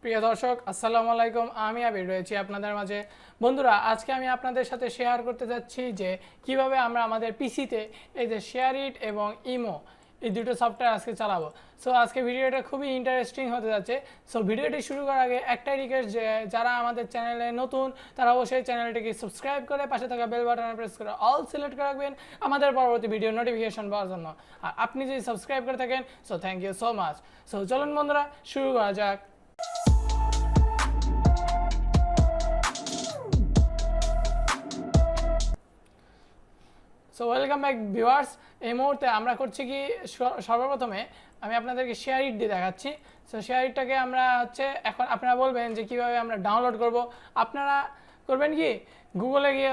প্রিয় দর্শক আসসালামু আলাইকুম, আমি আবির রয়েছি আপনাদের মাঝে। বন্ধুরা, আজকে আমি আপনাদের সাথে শেয়ার করতে যাচ্ছি যে কিভাবে আমরা আমাদের পিসিতে এই যে শেয়ারিট এবং ইমো এই দুটো সফটওয়্যার আজকে চালাবো। সো আজকে ভিডিওটা খুবই ইন্টারেস্টিং হতে যাচ্ছে। সো ভিডিওটি শুরু করার আগে একটাই রিকোয়েস্ট যে যারা আমাদের চ্যানেলে নতুন তারা অবশ্যই চ্যানেলটিকে সাবস্ক্রাইব করে পাশে থাকা বেল বাটনে প্রেস করে অল সিলেক্ট করে রাখবেন আমাদের পরবর্তী ভিডিও নোটিফিকেশন পাওয়ার জন্য। আর আপনি যদি সাবস্ক্রাইব করে থাকেন so thank you so much. So চলুন বন্ধুরা, শুরু করা যাক। So welcome back viewers. এই মুহূর্তে আমরা করছি কি, সর্বপ্রথমে আমি আপনাদেরকে শেয়ারিট দিয়ে দেখাচ্ছি। সো শেয়ারিটটাকে আমরা এখন আপনারা বলবেন যে কীভাবে আমরা ডাউনলোড করব। আপনারা করবেন কি, গুগলে গিয়ে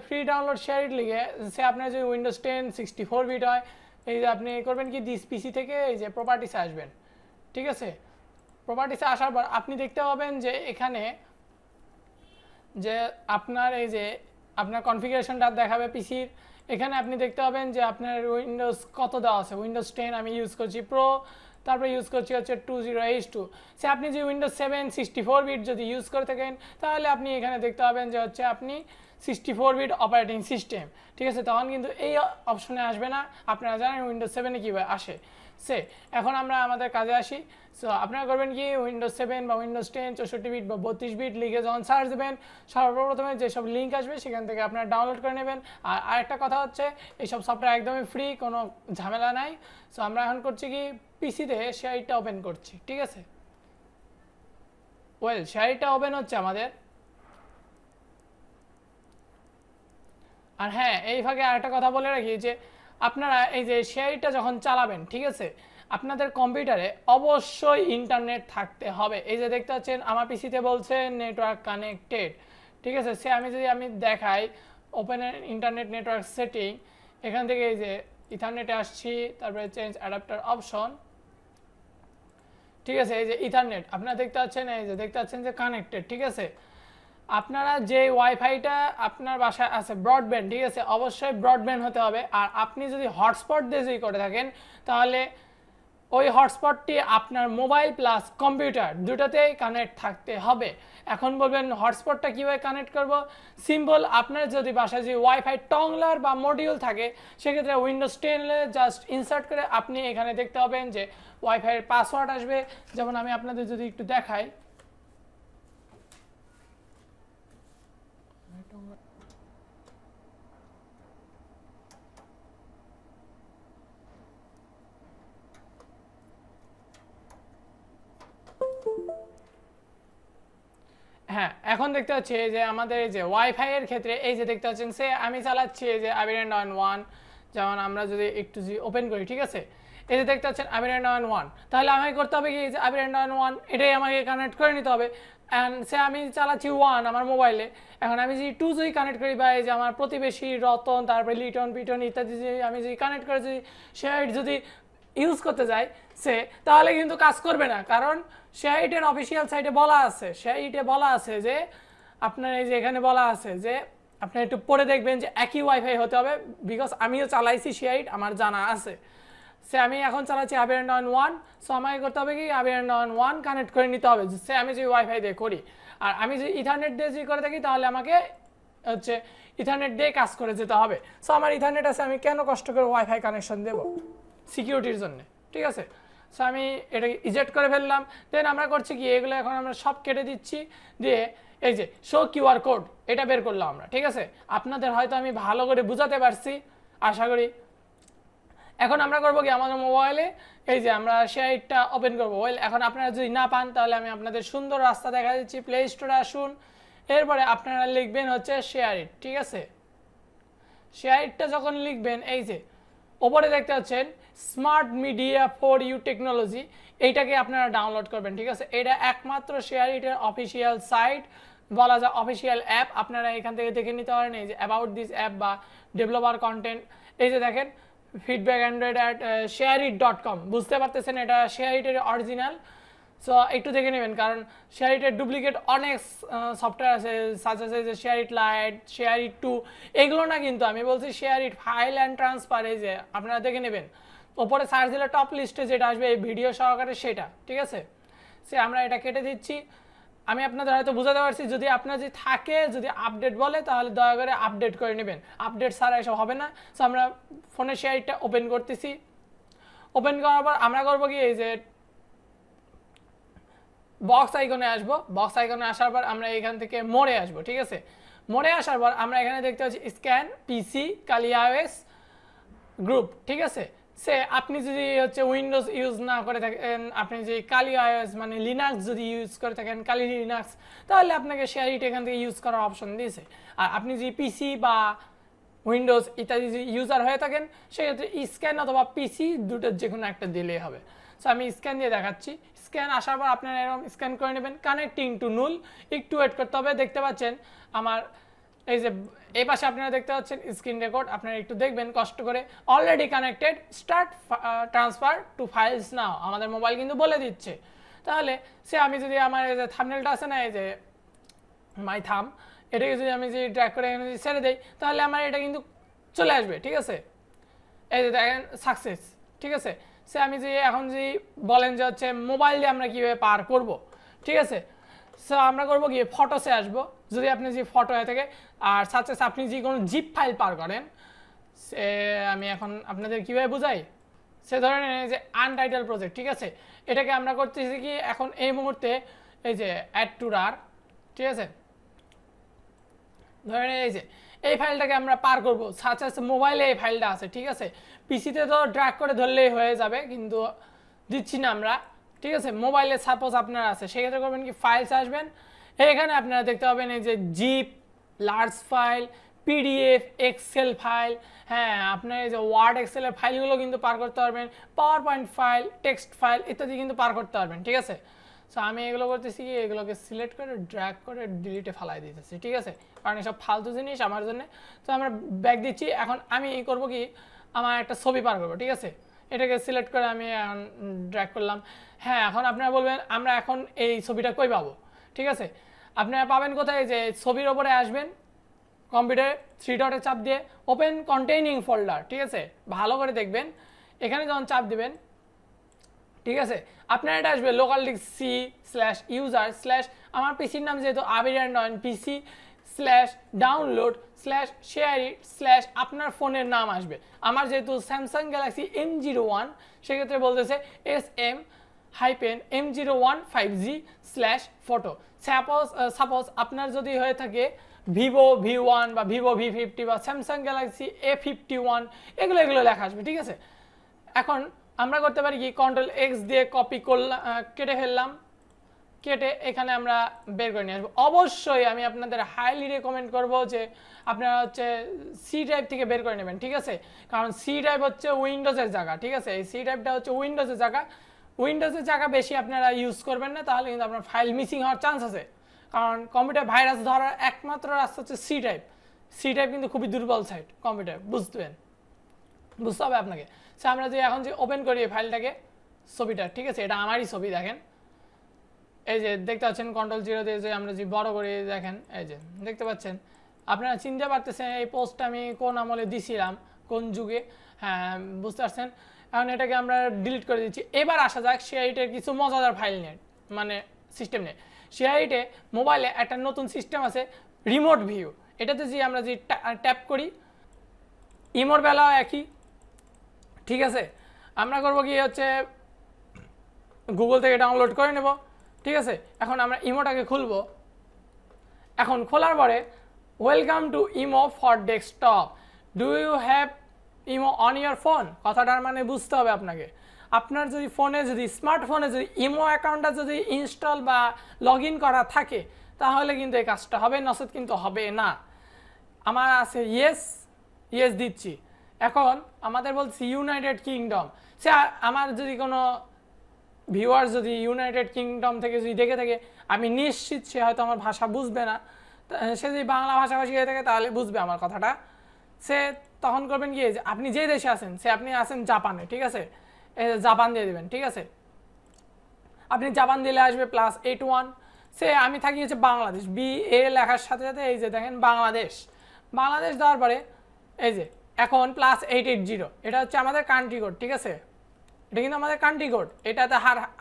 ফ্রি ডাউনলোড শেয়ারিট লিখে আপনার যদি উইন্ডোজ 10 64 বিট হয়, এই যে আপনি করবেন কি দিস পিসি থেকে এই যে প্রপার্টিসে আসবেন। ঠিক আছে, প্রপার্টিসে আসার পর আপনি দেখতে পাবেন যে এখানে যে আপনার এই যে আপনার কনফিগারেশনটা দেখাবে পিসির। এখানে আপনি দেখতে পাবেন যে আপনার উইন্ডোজ কত দেওয়া আছে। উইন্ডোজ 10 আমি ইউজ করছি প্রো, তারপরে ইউজ করছি 20H2। সে আপনি যে উইন্ডোজ 7 64 বিট যদি ইউজ করে থাকেন তাহলে আপনি এখানে দেখতে পাবেন যে আপনি 64 বিট অপারেটিং সিস্টেম। ঠিক আছে, তখন কিন্তু এই অপশনে আসবে না। আপনারা জানেন উইন্ডোজ 7-এ কীভাবে আসে। এখন আমরা আমাদের কাজে আসি। সো আপনারা করবেন কি, উইন্ডোজ 7 বা উইন্ডোজ 10 64 বিট বা 32 বিট লিখে যখন সার্চ দেবেন, সর্বপ্রথমে যেসব লিঙ্ক আসবে সেখান থেকে আপনারা ডাউনলোড করে নেবেন। আর আরেকটা কথা এইসব সফটওয়্যার একদমই ফ্রি, কোনো ঝামেলা নাই। সো আমরা এখন করছি কি, পিসিতে শেয়ারিটটা ওপেন করছি। ঠিক আছে, শেয়ারিটটা ওপেন হচ্ছে আমাদের। আর হ্যাঁ, এই ফাঁকে আরেকটা কথা বলে রাখি যে আপনারা এই যে শেয়ারিটটা যখন চালাবেন, ঠিক আছে, আপনাদের কম্পিউটারে অবশ্যই ইন্টারনেট থাকতে হবে। এই যে দেখতে পাচ্ছেন আমার পিসিতে বলছে নেটওয়ার্ক কানেক্টেড। ঠিক আছে, আমি দেখাই ওপেন ইন্টারনেট নেটওয়ার্ক সেটিং, এখান থেকে এই যে ইথারনেটে আসছি, তারপরে চেঞ্জ অ্যাডাপ্টার অপশন। ঠিক আছে, এই যে ইথারনেট আপনারা দেখতে পাচ্ছেন, এই যে দেখতে পাচ্ছেন যে কানেক্টেড। ঠিক আছে, আপনারা যে ওয়াইফাইটা আপনার বাসায় আছে ব্রডব্যান্ড, ঠিক আছে, অবশ্যই ব্রডব্যান্ড হতে হবে। আর আপনি যদি হটস্পট দিয়ে যদি করে থাকেন তাহলে ওই হটস্পটটি আপনার মোবাইল প্লাস কম্পিউটার দুটোতেই কানেক্ট থাকতে হবে। এখন বলবেন হটস্পটটা কীভাবে কানেক্ট করব? সিম্পল, আপনার যদি বাসায় যে ওয়াইফাই টংলার বা মডিউল থাকে সেক্ষেত্রে উইন্ডোজ 10-এ জাস্ট ইনসার্ট করে আপনি এখানে দেখতে পাবেন যে ওয়াইফাইয়ের পাসওয়ার্ড আসবে। যেমন আমি আপনাদের যদি একটু দেখাই, হ্যাঁ, এখন দেখতে পাচ্ছি যে আমাদের এই যে ওয়াইফাই এর ক্ষেত্রে এই যে দেখতে পাচ্ছেন আমি চালাচ্ছি এই যে আবির এন্ড 1। যেমন আমরা যদি একটু ওপেন করি, ঠিক আছে, এই যে দেখতে পাচ্ছেন আবির এন্ড 1। তাহলে আমাকে করতে হবে কি, যে আবির এন্ড 1 এটাই আমাকে কানেক্ট করে নিতে হবে। অ্যান্ড আমি চালাচ্ছি 1 আমার মোবাইলে। এখন আমি যদি 2 যদি কানেক্ট করি, বা এই যে আমার প্রতিবেশী রতন, তারপরে লিটন পিটন ইত্যাদি যদি আমি যদি কানেক্ট করে শেয়ার যদি ইউজ করতে যাই তাহলে কিন্তু কাজ করবে না। কারণ শেয়ারিটের অফিসিয়াল সাইটে বলা আছে যে আপনার এই যে এখানে বলা আছে যে আপনি একটু পড়ে দেখবেন যে একই ওয়াইফাই হতে হবে। বিকজ আমিও চালাইছি শেয়ারিট, আমার জানা আছে। আমি এখন চালাচ্ছি আবির এন্ড 1। সো আমাকে করতে হবে কি, আবির এন্ড 1 কানেক্ট করে নিতে হবে আমি যদি ওয়াইফাই দিয়ে করি। আর আমি যদি ইথারনেট দিয়ে যদি করে থাকি তাহলে আমাকে ইথারনেট দিয়ে কাজ করে যেতে হবে। সো আমার ইথারনেট আছে, আমি কেন কষ্ট করে ওয়াইফাই কানেকশন দেবো? সিকিউরিটির জন্য। ঠিক আছে, সো আমি এটাকে ইজেক্ট করে ফেললাম। দেন আমরা করছি কি, এগুলো এখন আমরা সব কেটে দিচ্ছি, দিয়ে এই যে শো কিউআর কোড এটা বের করলাম আমরা। ঠিক আছে, আপনাদের হয়তো আমি ভালো করে বুঝাতে পারছি আশা করি। এখন আমরা করবো কি, আমাদের মোবাইলে এই যে আমরা শেয়ারিটটা ওপেন করবো। এখন আপনারা যদি না পান তাহলে আমি আপনাদের সুন্দর রাস্তা দেখা দিচ্ছি। প্লে স্টোরে আসুন, এরপরে আপনারা লিখবেন শেয়ারিট। ঠিক আছে, শেয়ারিটটা যখন লিখবেন, এই যে ওপরে দেখতে পাচ্ছেন smart media for you technology, এইটাকে আপনারা ডাউনলোড করবেন। ঠিক আছে, এটা একমাত্র শেয়ারিটের অফিসিয়াল সাইট, বলা যায় অফিসিয়াল অ্যাপ। আপনারা এখান থেকে দেখে নিতে পারেন এই যে অ্যাবাউট দিস অ্যাপ বা ডেভেলপার কন্টেন্ট। এই যে দেখেন ফিডব্যাক android@shareit.com, বুঝতে পারতেছেন এটা শেয়ারিটের অরিজিনাল। সো একটু দেখে নেবেন, কারণ শেয়ারিটের ডুপ্লিকেট অনেক সফটওয়্যার আছে, সাচ আছে যে শেয়ারিট লাইট, শেয়ারিট 2, এগুলো না, কিন্তু আমি বলছি শেয়ারিট ফাইল অ্যান্ড ট্রান্সফার। এই যে আপনারা দেখে নেবেন, ওপরে সার্চ দিলে টপ লিস্টে যেটা আসবে এই ভিডিও সহকারে সেটা। ঠিক আছে, সে আমরা এটা কেটে দিচ্ছি। আমি আপনাদের হয়তো বোঝাতে পারছি, যদি আপনার যদি থাকে, যদি আপডেট বলে তাহলে দয়া করে আপডেট করে নেবেন, আপডেট ছাড়া এসব হবে না। সো আমরা ফোনের শেয়ারটা ওপেন করতেছি। ওপেন করার পর আমরা করবো কি, এই যে বক্স আইকনে আসবো। বক্স আইকনে আসার পর আমরা এখান থেকে মোড়ে আসবো, ঠিক আছে। মোড়ে আসার পর আমরা এখানে দেখতে পাচ্ছি স্ক্যান পিসি কালি আইওএস গ্রুপ, ঠিক আছে। সে আপনি যদি হচ্ছে উইন্ডোজ ইউজ না করে থাকেন, আপনি যদি কালি আইওএস মানে লিনাক্স যদি ইউজ করে থাকেন, কালি লিনাক্স, তাহলে আপনাকে শেয়ারিট এখান থেকে ইউজ করার অপশন দিয়েছে। আর আপনি যদি পিসি বা উইন্ডোজ ইত্যাদি যদি ইউজার হয়ে থাকেন, সেক্ষেত্রে স্ক্যান অথবা পিসি দুটোর যে কোনো একটা দিলেই হবে। সো আমি স্ক্যান দিয়ে দেখাচ্ছি। স্ক্যান আসার পর আপনারা এরকম স্ক্যান করে নেবেন, কানেক্টিং টু নুল, একটু ওয়েট করতে হবে। দেখতে পাচ্ছেন আমার এই যে এই পাশে আপনারা দেখতে পাচ্ছেন স্ক্রিন রেকর্ড, আপনারা একটু দেখবেন কষ্ট করে। Already connected, start transfer to files now, আমাদের মোবাইল কিন্তু বলে দিচ্ছে। তাহলে সে আমি যদি আমার এই যে থাম্বনেলটা আছে না, এই যে মাই থাম, এটাকে যদি আমি যদি ড্র্যাগ করে এখানে যদি ছেড়ে দেই, তাহলে আমার এটা কিন্তু চলে আসবে, ঠিক আছে। এই যে দেখেন সাকসেস, ঠিক আছে। সে আমি যে এখন যদি বলেন যে হচ্ছে মোবাইল দিয়ে আমরা কীভাবে পার করব, ঠিক আছে। সো আমরা করবো কি, ফটোসে আসবো, যদি আপনি যে ফটো হয়ে থাকে। আর সাথে আপনি যে কোনো জিপ ফাইল পার করেন, সে আমি এখন আপনাদের কীভাবে বোঝাই। সে ধরেন এই যে আনটাইটেল প্রজেক্ট, ঠিক আছে। এটাকে আমরা করতেছি কি এখন এই মুহূর্তে, এই যে অ্যাড টু রার, ঠিক আছে। ধরেন এই যে এই ফাইলটাকে আমরা পার করবো, সাথে সাথে মোবাইলে এই ফাইলটা আছে, ঠিক আছে। পিসিতে তো ড্র্যাগ করে ধরলেই হয়ে যাবে, কিন্তু দিচ্ছি না আমরা, ঠিক আছে। মোবাইলে সাপোজ আপনার আছে, সেক্ষেত্রে করবেন কি, ফাইলস আসবেন, এখানে আপনারা দেখতে পাবেন এই যে zip, large file, PDF, excel file, হ্যাঁ আপনার এই যে ওয়ার্ড এক্সেলের ফাইলগুলো কিন্তু পার করতে পারবেন, power point file, text file ইত্যাদি কিন্তু পার করতে পারবেন, ঠিক আছে। সো আমি এগুলো করতেছি কি, এগুলোকে সিলেক্ট করে ড্র্যাগ করে ডিলিটে ফালাই দিতেছি, ঠিক আছে, কারণ এসব ফালতু জিনিস আমার জন্য। তো আমরা ব্যাক দিচ্ছি। এখন আমি করবো কি, আমার একটা ছবি পার করবো, ঠিক আছে। এটাকে সিলেক্ট করে আমি এখন ড্র্যাগ করলাম। হ্যাঁ এখন আপনারা বলবেন আমরা এখন এই ছবিটা কই পাবো, ঠিক আছে। আপনারা পাবেন কোথায়, যে ছবির ওপরে আসবেন, কম্পিউটারে থ্রি ডটে চাপ দিয়ে ওপেন কন্টেইনিং ফোল্ডার, ঠিক আছে। ভালো করে দেখবেন, এখানে যখন চাপ দিবেন, ঠিক আছে, আপনার এটা আসবে লোকাল ডিস্ক C/user/ আমার পিসির নাম যেহেতু আবির অ্যান্ড অন পিসি /download/share/it/ আপনার ফোনের নাম আসবে। আমার যেহেতু স্যামসাং গ্যালাক্সি M01, সেক্ষেত্রে বলতেছে SM-M01 5G/photo। সাপোজ আপনার যদি হয়ে থাকে ভিভো V1 বা ভিভো V50 বা স্যামসাং গ্যালাক্সি A51, এগুলো লেখা আসবে, ঠিক আছে। এখন আমরা করতে পারি কি, Ctrl+X দিয়ে কপি করলাম, কেটে ফেললাম, কেটে এখানে আমরা বের করে নিয়ে আসবো। অবশ্যই আমি আপনাদের হাইলি রেকমেন্ড করবো যে আপনারা হচ্ছে সি ড্রাইভ থেকে বের করে নেবেন, ঠিক আছে। কারণ সি ড্রাইভ হচ্ছে উইন্ডোজের জায়গা, ঠিক আছে। এই সি ড্রাইভটা হচ্ছে উইন্ডোজের জায়গা বেশি আপনারা ইউজ করবেন না, তাহলে কিন্তু আপনার ফাইল মিসিং হওয়ার চান্স আছে। কারণ কম্পিউটার ভাইরাস ধরার একমাত্র রাস্তা হচ্ছে সি ড্রাইভ। সি ড্রাইভ কিন্তু খুবই দুর্বল সাইট কম্পিউটার, বুঝতে হবে আপনাকে। সে আমরা যে এখন যে ওপেন করি এই ফাইলটাকে, ছবিটা, ঠিক আছে, এটা আমারই ছবি, দেখেন এই যে দেখতে পাচ্ছেন Ctrl+0 দিয়ে যে আমরা যে বড় করে দেখেন, এই যে দেখতে পাচ্ছেন, আপনারা চিনতে পারতেছেন এই পোস্টটা আমি কোন আমলে দিছিলাম, কোন যুগে, হ্যাঁ বুঝতে পারছেন। এখন এটাকে আমরা ডিলিট করে দিচ্ছি। এবার আসা যাক শেয়ারিটের কিছু মজাদার ফাইল নিয়ে, মানে সিস্টেম নিয়ে। শেয়ারিটে মোবাইলে একটা নতুন সিস্টেম আছে, রিমোট ভিউ। এটাতে যে আমরা যে ট্যাপ করি, ইমোর বেলাও একই, ঠিক আছে। আমরা করবো কি হচ্ছে গুগল থেকে ডাউনলোড করে নেব, ঠিক আছে। এখন আমরা ইমোটাকে খুলবো। এখন খোলার পরে welcome to imo for desktop, do you have imo on your phone, কথাটার মানে বুঝতে হবে আপনাকে। আপনার যদি ফোনে, যদি স্মার্টফোনে যদি ইমো অ্যাকাউন্টটা যদি ইনস্টল বা লগ ইন করা থাকে, তাহলে কিন্তু এই কাজটা হবে, নচেত কিন্তু হবে না। আমার আছে ইয়েস দিচ্ছি। এখন আমাদের বলছি ইউনাইটেড কিংডম। সে আমার যদি কোনো ভিউয়ার যদি ইউনাইটেড কিংডম থেকে যদি দেখে থাকে, আমি নিশ্চিত সে হয়তো আমার ভাষা বুঝবে না। সে যদি বাংলা ভাষাভাষী হয়ে থাকে তাহলে বুঝবে আমার কথাটা। সে তখন করবেন কি, যে আপনি যে দেশে আছেন, সে আপনি আছেন জাপানে, ঠিক আছে, জাপান দিয়ে দেবেন, ঠিক আছে। আপনি জাপান দিলে আসবে +81। সে আমি থাকি হচ্ছে বাংলাদেশ, BA লেখার সাথে সাথে এই যে দেখেন বাংলাদেশ দেওয়ার পরে এই যে এখন +880, এটা হচ্ছে আমাদের কান্ট্রি কোড, ঠিক আছে। এটা কিন্তু আমাদের কান্ট্রি কোড, এটাতে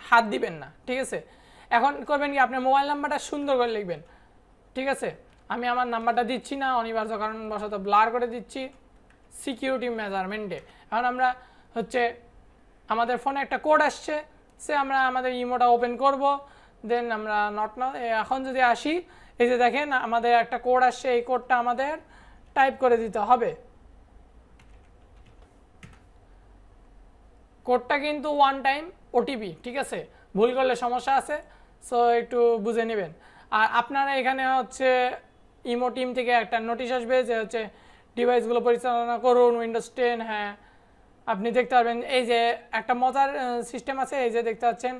হাত দিবেন না, ঠিক আছে। এখন করবেন কি আপনার মোবাইল নাম্বারটা সুন্দর করে লিখবেন, ঠিক আছে। আমি আমার নাম্বারটা দিচ্ছি না, অনিবার্য কারণবশত ব্লার করে দিচ্ছি সিকিউরিটি মেজারমেন্টে। এখন আমরা হচ্ছে আমাদের ফোনে একটা কোড আসছে, সে আমরা আমাদের ইমোটা ওপেন করব, দেন আমরা এখন যদি আসি, এই যে দেখেন আমাদের একটা কোড আসছে, এই কোডটা আমাদের টাইপ করে দিতে হবে। কোডটা কিন্তু ওয়ান টাইম ওটিপি, ঠিক আছে, ভুল করলে সমস্যা আছে, সো একটু বুঝে নেবেন। আর আপনারা এখানে হচ্ছে ইমো টিম থেকে একটা নোটিশ আসবে যে হচ্ছে ডিভাইসগুলো পরিচালনা করুন উইন্ডোজ 10। হ্যাঁ, আপনি দেখতে পারবেন এই যে একটা মজার সিস্টেম আছে, এই যে দেখতে পাচ্ছেন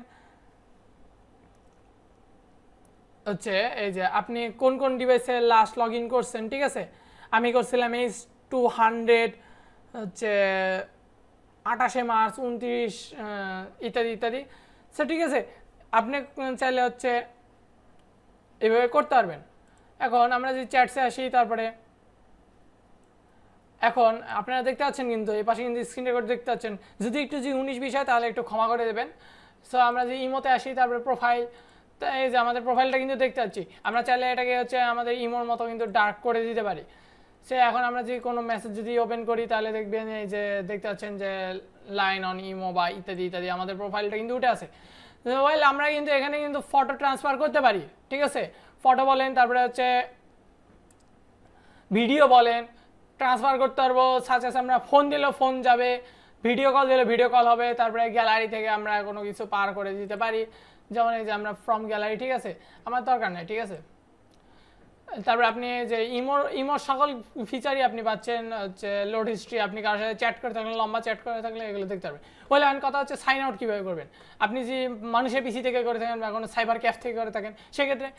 হচ্ছে এই যে আপনি কোন কোন ডিভাইসে লাস্ট লগ ইন করছেন, ঠিক আছে। আমি করছিলাম H200 হচ্ছে 28 মার্চ 29 ইত্যাদি ইত্যাদি। সো ঠিক আছে, আপনি চাইলে হচ্ছে এভাবে করতে পারবেন। এখন আমরা যদি চ্যাটসে আসি, তারপরে এখন আপনারা দেখতে পাচ্ছেন কিন্তু এই পাশে কিন্তু স্ক্রিন রেকর্ড দেখতে পাচ্ছেন, যদি একটু 19-20 হয় তাহলে একটু ক্ষমা করে দেবেন। সো আমরা যে ইমোতে আসি, তারপরে প্রোফাইল, তো এই যে আমাদের প্রোফাইলটা কিন্তু দেখতে পাচ্ছি, আমরা চাইলে এটাকে হচ্ছে আমাদের ইমোর মতো কিন্তু ডার্ক করে দিতে পারি। সে এখন আমরা যদি কোনো মেসেজ যদি ওপেন করি, তাহলে দেখবেন এই যে দেখতে পাচ্ছেন যে লাইন অন ইমো বা ইত্যাদি ইত্যাদি আমাদের প্রোফাইলটা কিন্তু উঠে আসে। ওয়েল, আমরা কিন্তু এখানে কিন্তু ফটো ট্রান্সফার করতে পারি, ঠিক আছে। ফটো বলেন, তারপরে হচ্ছে ভিডিও বলেন, ট্রান্সফার করতে পারবো। সাথে আমরা ফোন দিলেও ফোন যাবে, ভিডিও কল দিলে ভিডিও কল হবে, তারপরে গ্যালারি থেকে আমরা কোনো কিছু পার করে দিতে পারি, যেমন এই যে আমরা ফ্রম গ্যালারি, ঠিক আছে, আমার দরকার নেই, ঠিক আছে। তারপরে আপনি যে ইমোর সকল ফিচারই আপনি পাচ্ছেন, হচ্ছে লোড হিস্ট্রি, আপনি কারোর সাথে চ্যাট করে থাকলে, লম্বা চ্যাট করে থাকলে এগুলো দেখতে পারবেন। ওইলে এখন কথা হচ্ছে সাইন আউট কীভাবে করবেন। আপনি যে মানুষের পিসি থেকে করে থাকেন বা কোনো সাইবার ক্যাফ থেকে করে থাকেন, সেক্ষেত্রে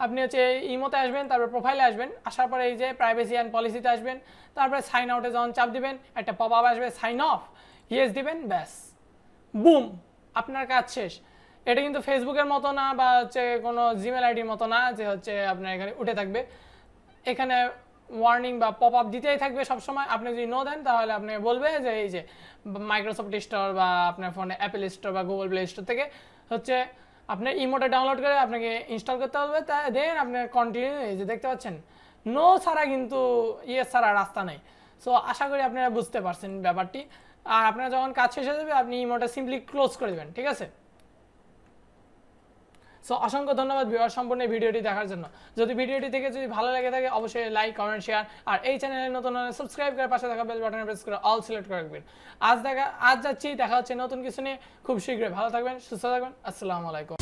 আপনি হচ্ছে ইমোতে আসবেন, তারপর প্রোফাইলে আসবেন, আসার পরে এই যে প্রাইভেসি অ্যান্ড পলিসিতে আসবেন, তারপরে সাইন আউটে যখন চাপ দিবেন একটা পপ আপ আসবে, সাইন অফ, ইয়েস দিবেন, ব্যাস, বুম, আপনার কাজ শেষ। এটা কিন্তু ফেসবুকের মতো না বা হচ্ছে কোনো জিমেল আইডির মতো না যে হচ্ছে আপনার এখানে উঠে থাকবে, এখানে ওয়ার্নিং বা পপ আপ দিতেই থাকবে সবসময়। আপনি যদি নো দেন, তাহলে আপনি বলবে যে এই যে মাইক্রোসফট স্টোর বা আপনার ফোনে অ্যাপেল স্টোর বা গুগল প্লে স্টোর থেকে হচ্ছে আপনার ইমোটা ডাউনলোড করে আপনাকে ইনস্টল করতে হবে, তা দেন আপনি কন্টিনিউ, এই যে দেখতে পাচ্ছেন নো ছাড়া কিন্তু ইয়েস ছাড়া রাস্তা নেই। সো আশা করি আপনারা বুঝতে পারছেন ব্যাপারটি। আর আপনারা যখন কাজ শেষ হয়ে যাবে, আপনি ইমোটা সিম্পলি ক্লোজ করে দেবেন, ঠিক আছে। সো অসংখ্য ধন্যবাদ ভিউয়ার সম্পূর্ণ ভিডিওটি দেখার জন্য। যদি ভিডিওটি থেকে যদি ভালো লাগে থাকে, অবশ্যই লাইক, কমেন্ট, শেয়ার, আর এই চ্যানেলে নতুন হলে সাবস্ক্রাইব করে পাশে থাকা বেল বাটনে প্রেস করে অল সিলেক্ট করে রাখবেন। আজ যাচ্ছি, দেখা হচ্ছে নতুন কিছু নিয়ে খুব শীঘ্রই। ভালো থাকবেন, সুস্থ থাকবেন, আসসালামু আলাইকুম।